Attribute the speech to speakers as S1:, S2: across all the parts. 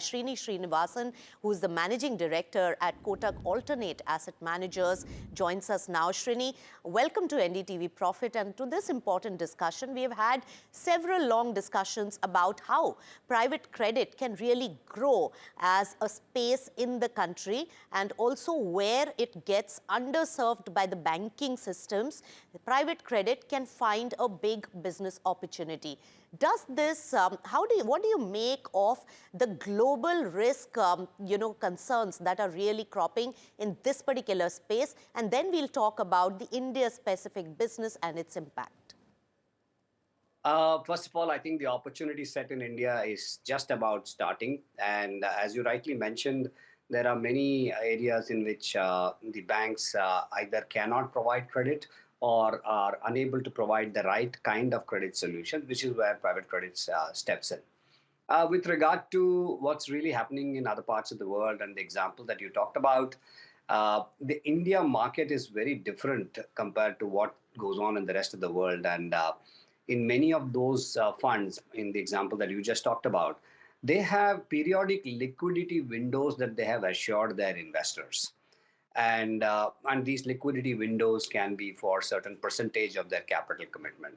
S1: Sriniwasan, who is the Managing Director at Kotak Alternate Asset Managers, joins us now. Srini, welcome to NDTV Profit. And to this important discussion, we have had several long discussions about how private credit can really grow as a space in the country, and also where it gets underserved by the banking systems. Private credit can find a big business opportunity. Does this, what do you make of the global risk, concerns that are really cropping in this particular space? And then we'll talk about the India-specific business and its impact.
S2: First of all, I think the opportunity set in India is just about starting. And as you rightly mentioned, there are many areas in which the banks either cannot provide credit or are unable to provide the right kind of credit solution, which is where private credit steps in. With regard to what's really happening in other parts of the world and the example that you talked about, the India market is very different compared to what goes on in the rest of the world. And in many of those funds, in the example that you just talked about, they have periodic liquidity windows that they have assured their investors. And these liquidity windows can be for a certain percentage of their capital commitment.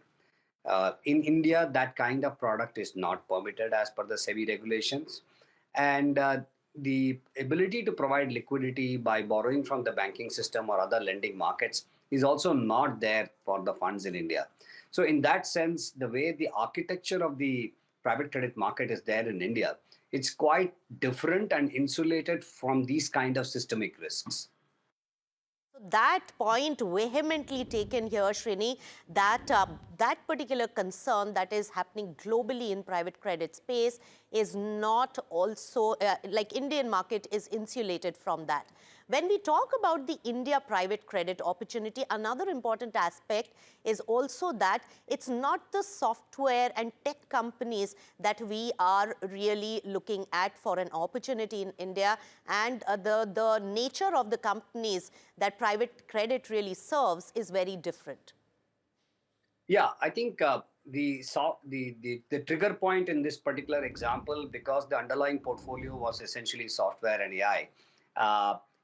S2: In India, that kind of product is not permitted as per the SEBI regulations. And the ability to provide liquidity by borrowing from the banking system or other lending markets is also not there for the funds in India. So in that sense, the way the architecture of the private credit market is there in India, it's quite different and insulated from these kind of systemic risks.
S1: That point vehemently taken here, Srini, that that particular concern that is happening globally in private credit space is not also, like Indian market is insulated from that. When we talk about the India private credit opportunity, another important aspect is also that it's not the software and tech companies that we are really looking at for an opportunity in India, and the nature of the companies that private credit really serves is very different.
S2: Yeah, I think the trigger point in this particular example, because the underlying portfolio was essentially software and AI,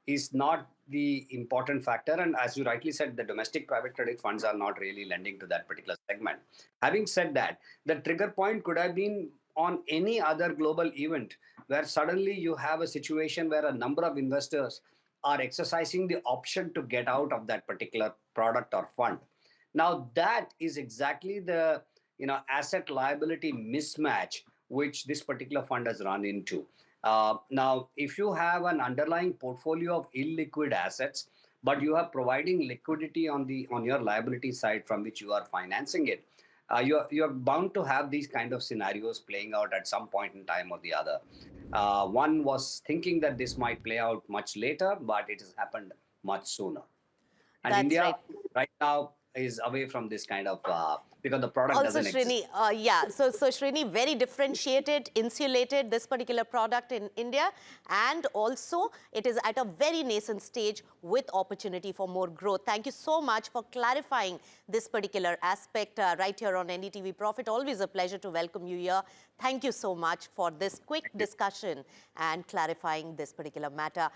S2: is not the important factor. And as you rightly said, the domestic private credit funds are not really lending to that particular segment. Having said that, the trigger point could have been on any other global event where suddenly you have a situation where a number of investors are exercising the option to get out of that particular product or fund. Now, that is exactly the asset liability mismatch which this particular fund has run into. Now, if you have an underlying portfolio of illiquid assets, but you are providing liquidity on your liability side from which you are financing it, you're bound to have these kind of scenarios playing out at some point in time or the other. One was thinking that this might play out much later, but it has happened much sooner. And
S1: That's
S2: India
S1: right
S2: now is away from this kind of, because the product
S1: Also,
S2: doesn't exist.
S1: Srini, so Srini, very differentiated, insulated this particular product in India, and also it is at a very nascent stage with opportunity for more growth. Thank you so much for clarifying this particular aspect right here on NDTV Profit. Always a pleasure to welcome you here. Thank you so much for this quick discussion and clarifying this particular matter.